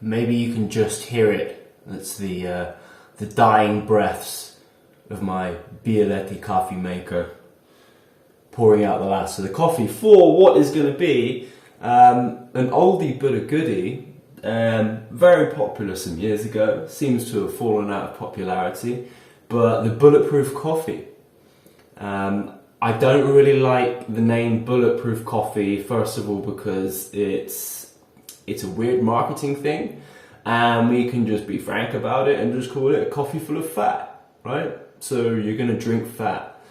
Maybe you can just hear it. That's the dying breaths of my Bialetti coffee maker pouring out the last of the coffee for what is going to be an oldie but a goodie. Very popular some years ago, seems to have fallen out of popularity, but the Bulletproof coffee. I don't really like the name Bulletproof coffee, first of all because it's a weird marketing thing, and we can just be frank about it and just call it a coffee full of fat, right? So you're going to drink fat.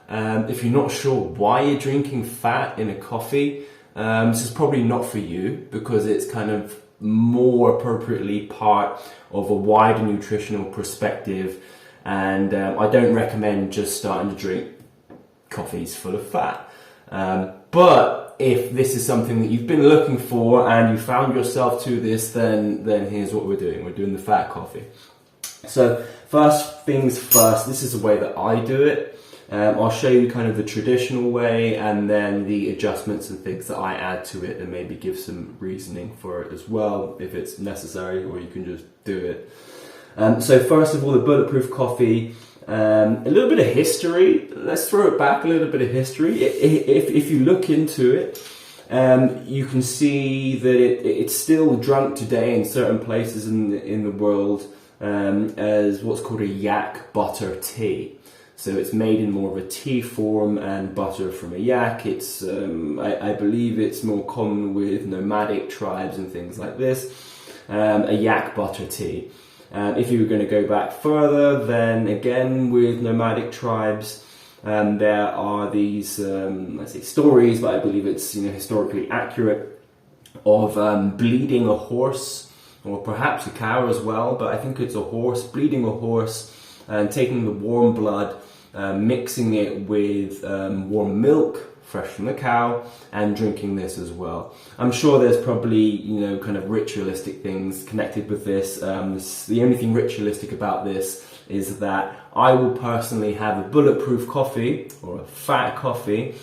If you're not sure why you're drinking fat in a coffee, this is probably not for you, because it's kind of more appropriately part of a wider nutritional perspective, and I don't recommend just starting to drink coffees full of fat. But if this is something that you've been looking for and you found yourself to this, then here's what we're doing. We're doing the fat coffee. So first things first, this is the way that I do it. I'll show you kind of the traditional way and then the adjustments and things that I add to it, and maybe give some reasoning for it as well if it's necessary, or you can just do it. So first of all, the Bulletproof coffee, a little bit of history. Let's throw it back a little bit of history. If you look into it, you can see that it's still drunk today in certain places in the world as what's called a yak butter tea. So it's made in more of a tea form and butter from a yak. It's I believe it's more common with nomadic tribes and things like this. A yak butter tea. If you were going to go back further, then again with nomadic tribes, there are these let's say stories, but I believe it's historically accurate, of bleeding a horse, or perhaps a cow as well, but I think it's a horse, bleeding a horse and taking the warm blood, mixing it with warm milk fresh from the cow, and drinking this as well. I'm sure there's probably kind of ritualistic things connected with this. The only thing ritualistic about this is that I will personally have a Bulletproof coffee or a fat coffee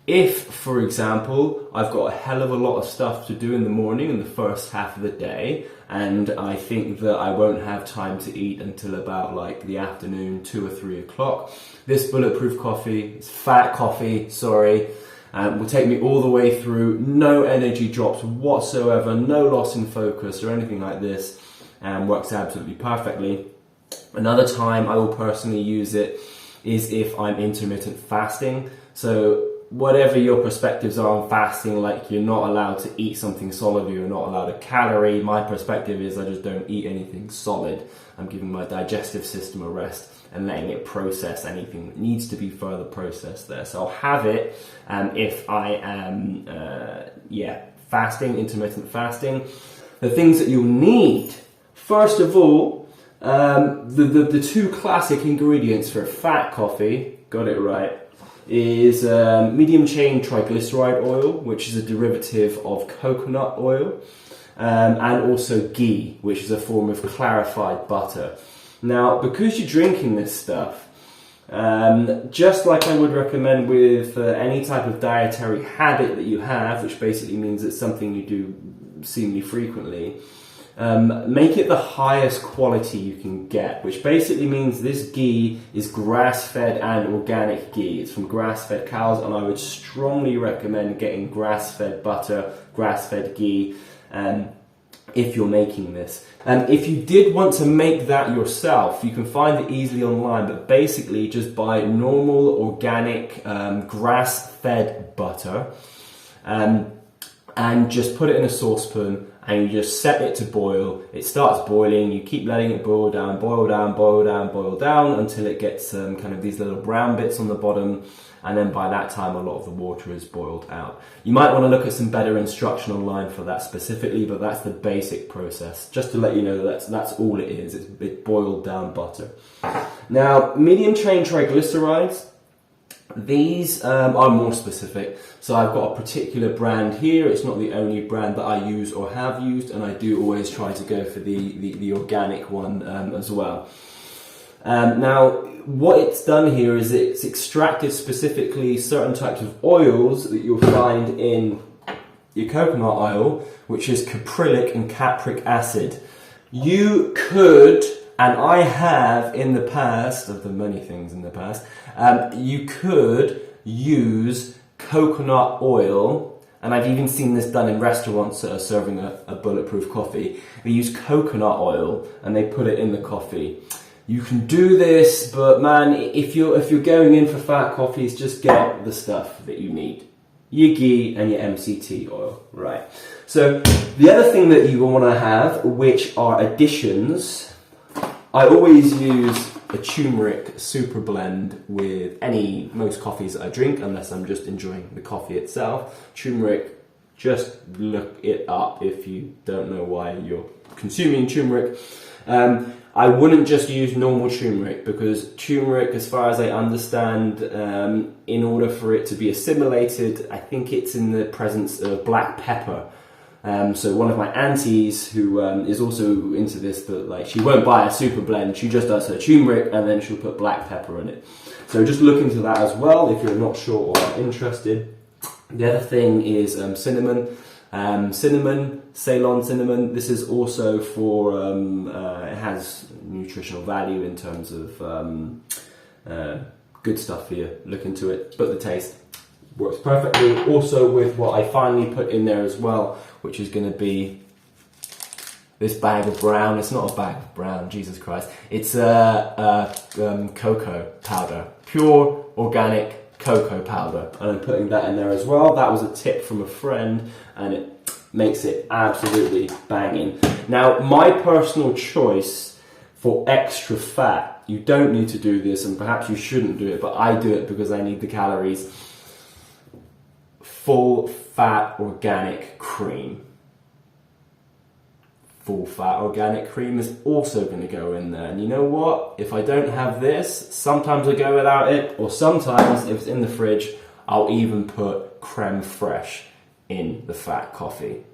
if, for example, I've got a hell of a lot of stuff to do in the morning, in the first half of the day, and I think that I won't have time to eat until about like the afternoon, 2 or 3 o'clock. This Bulletproof coffee, it's fat coffee, sorry, will take me all the way through, no energy drops whatsoever, no loss in focus or anything like this, and works absolutely perfectly. Another time I will personally use it is if I'm intermittent fasting. So whatever your perspectives are on fasting, like you're not allowed to eat something solid, or you're not allowed a calorie, my perspective is I just don't eat anything solid. I'm giving my digestive system a rest and letting it process anything that needs to be further processed there. So I'll have it if I am fasting, intermittent fasting. The things that you'll need, first of all, the two classic ingredients for fat coffee, got it right, is medium chain triglyceride oil, which is a derivative of coconut oil, and also ghee, which is a form of clarified butter. Now, because you're drinking this stuff, just like I would recommend with any type of dietary habit that you have, which basically means it's something you do seemingly frequently, make it the highest quality you can get, which basically means this ghee is grass-fed and organic ghee. It's from grass-fed cows, and I would strongly recommend getting grass-fed butter, grass-fed ghee, if you're making this. And if you did want to make that yourself, you can find it easily online, but basically just buy normal organic grass-fed butter, and just put it in a saucepan, and you just set it to boil. It starts boiling, you keep letting it boil down, boil down, boil down, boil down, until it gets kind of these little brown bits on the bottom, and then by that time a lot of the water is boiled out. You might want to look at some better instruction online for that specifically, but that's the basic process. Just to let you know that's all it is, it's boiled down butter. Now, medium chain triglycerides, these are more specific. So I've got a particular brand here. It's not the only brand that I use or have used, and I do always try to go for the organic one as well. Now, what it's done here is it's extracted specifically certain types of oils that you'll find in your coconut oil, which is caprylic and capric acid. You could, and I have in the past, of the many things in the past, you could use coconut oil, and I've even seen this done in restaurants that are serving a bulletproof coffee. They use coconut oil and they put it in the coffee. You can do this, but man, if you're going in for fat coffees, just get the stuff that you need. Your ghee and your MCT oil, right? So the other thing that you want to have, which are additions, I always use a turmeric super blend with most coffees that I drink, unless I'm just enjoying the coffee itself. Turmeric, just look it up if you don't know why you're consuming turmeric. I wouldn't just use normal turmeric, because turmeric, as far as I understand, in order for it to be assimilated, I think it's in the presence of black pepper. So one of my aunties, who is also into this, but like she won't buy a super blend, she just does her turmeric and then she'll put black pepper in it. So just look into that as well if you're not sure or interested. The other thing is cinnamon. Ceylon cinnamon. This is also for, it has nutritional value in terms of good stuff for you. Look into it, but the taste works perfectly. Also with what I finally put in there as well, which is going to be this bag of brown. It's not a bag of brown, Jesus Christ. It's cocoa powder, pure organic cocoa powder, and I'm putting that in there as well. That was a tip from a friend, and it makes it absolutely banging. Now, my personal choice for extra fat, you don't need to do this, and perhaps you shouldn't do it, but I do it because I need the calories. Full fat organic cream. Full fat organic cream is also going to go in there. And you know what? If I don't have this, sometimes I go without it, or sometimes if it's in the fridge, I'll even put creme fraiche in the fat coffee.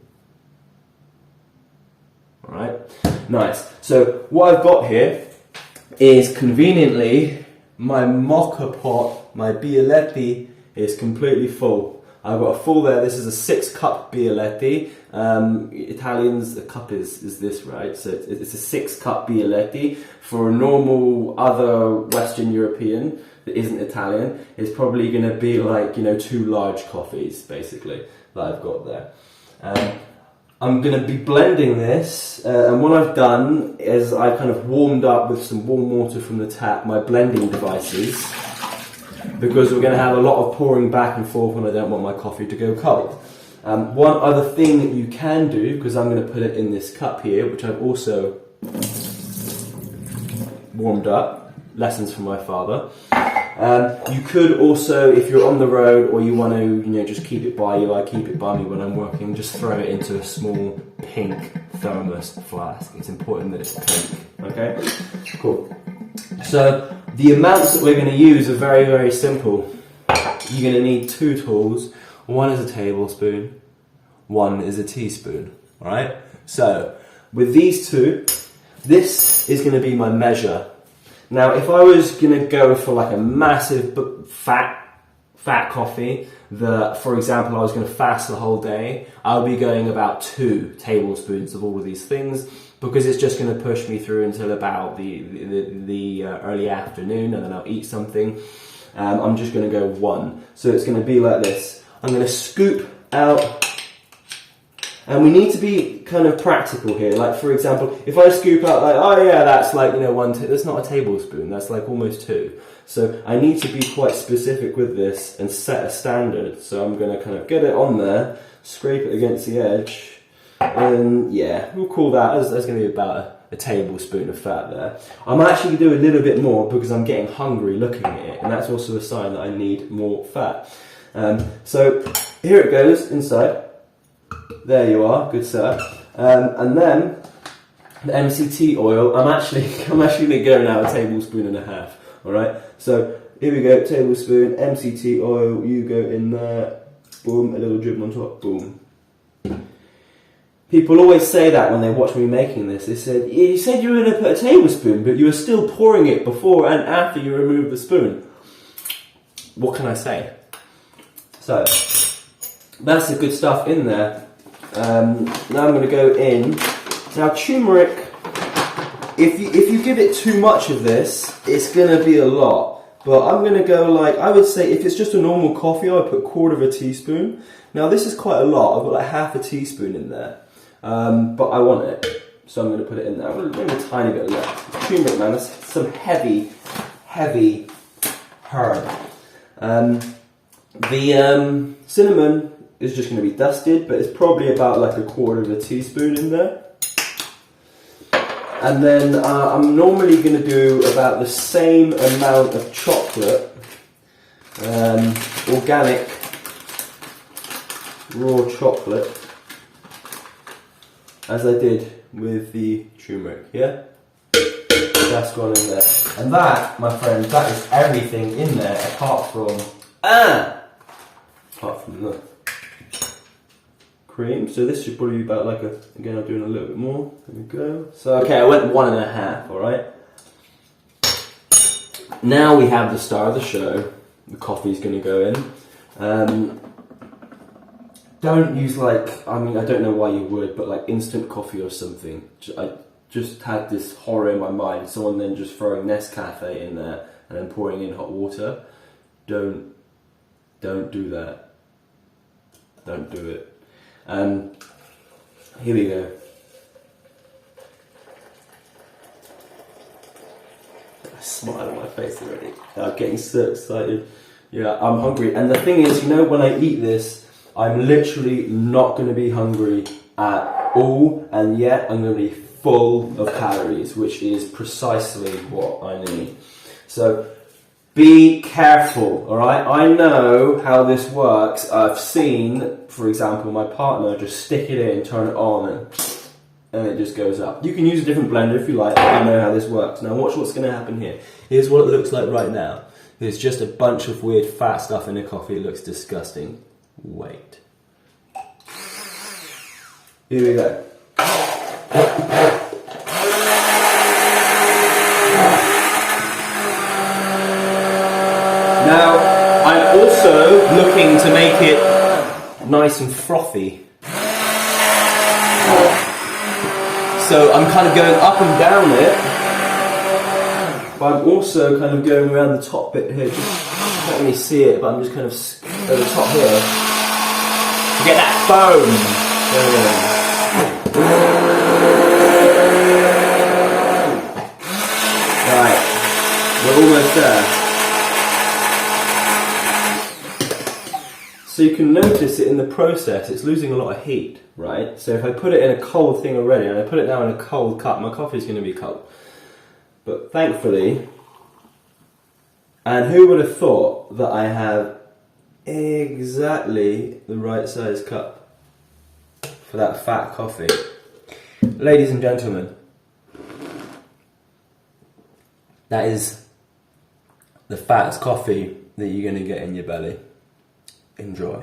Alright, nice. So what I've got here is conveniently my mocha pot, my Bialetti is completely full. I've got a full there. This is a 6-cup Bialetti. Italians, the cup is this, right? So it's a 6-cup Bialetti. For a normal other Western European that isn't Italian, it's probably going to be like, 2 large coffees, basically, that I've got there. I'm going to be blending this, and what I've done is I've kind of warmed up with some warm water from the tap my blending devices, because we're going to have a lot of pouring back and forth and I don't want my coffee to go cold. One other thing that you can do, because I'm going to put it in this cup here, which I've also warmed up, lessons from my father. You could also, if you're on the road or you want to, just keep it by you, I keep it by me when I'm working, just throw it into a small pink thermos flask. It's important that it's pink, okay? Cool. So the amounts that we're going to use are very, very simple. You're going to need 2 tools. One is a tablespoon, one is a teaspoon, alright? So with these 2, this is going to be my measure. Now, if I was going to go for like a massive fat coffee, for example, I was going to fast the whole day, I'll be going about 2 tablespoons of all of these things, because it's just going to push me through until about the early afternoon, and then I'll eat something. I'm just going to go 1. So it's going to be like this. I'm going to scoop out. And we need to be kind of practical here. Like, for example, if I scoop out like, oh yeah, that's like, 1, that's not a tablespoon, that's like almost 2. So I need to be quite specific with this and set a standard. So I'm going to kind of get it on there, scrape it against the edge, and yeah, we'll call that, there's going to be about a tablespoon of fat there. I'm actually going to do a little bit more because I'm getting hungry looking at it, and that's also a sign that I need more fat. So here it goes inside. There you are, good setup. And then the MCT oil, I'm actually going to go now a tablespoon and a half. All right. So here we go, tablespoon MCT oil. You go in there. Boom, a little drip on top. Boom. People always say that when they watch me making this. They said, you said you were going to put a tablespoon, but you were still pouring it before and after you removed the spoon. What can I say? So that's the good stuff in there. Now I'm going to go in. Now turmeric, if you give it too much of this, it's going to be a lot. But I'm going to go like, I would say if it's just a normal coffee, I would put 1/4 teaspoon. Now this is quite a lot. I've got like 1/2 teaspoon in there. But I want it, so I'm going to put it in there. I'm going to leave a tiny bit left. Turmeric, man, that's some heavy herb. The cinnamon is just going to be dusted, but it's probably about like 1/4 teaspoon in there. And then I'm normally going to do about the same amount of chocolate, organic raw chocolate, as I did with the turmeric, yeah? That's gone in there. And that, my friends, that is everything in there apart from the cream. So this should probably be about like again, I'm doing a little bit more. There we go. So okay, I went 1.5, alright? Now we have the star of the show. The coffee's gonna go in. Don't use like, I mean, I don't know why you would, but like instant coffee or something. I just had this horror in my mind. Someone then just throwing Nescafe in there and then pouring in hot water. Don't do that. Don't do it. Here we go. A smile on my face already. I'm getting so excited. Yeah, I'm hungry. And the thing is, you know, when I eat this, I'm literally not going to be hungry at all, and yet I'm going to be full of calories, which is precisely what I need. So be careful, alright? I know how this works. I've seen, for example, my partner just stick it in, turn it on, and it just goes up. You can use a different blender if you like, but I know how this works. Now watch what's going to happen here. Here's what it looks like right now. There's just a bunch of weird fat stuff in the coffee. It looks disgusting. Wait. Here we go. Now, I'm also looking to make it nice and frothy. So I'm kind of going up and down it, but I'm also kind of going around the top bit here. Just don't really see it, but I'm just kind of at the top here to get that foam. Right, we're almost there. So you can notice it in the process, it's losing a lot of heat, right? So if I put it in a cold thing already, and I put it now in a cold cup, my coffee is going to be cold. But thankfully, and who would have thought that I have exactly the right size cup for that fat coffee. Ladies and gentlemen, that is the fattest coffee that you're going to get in your belly. Enjoy.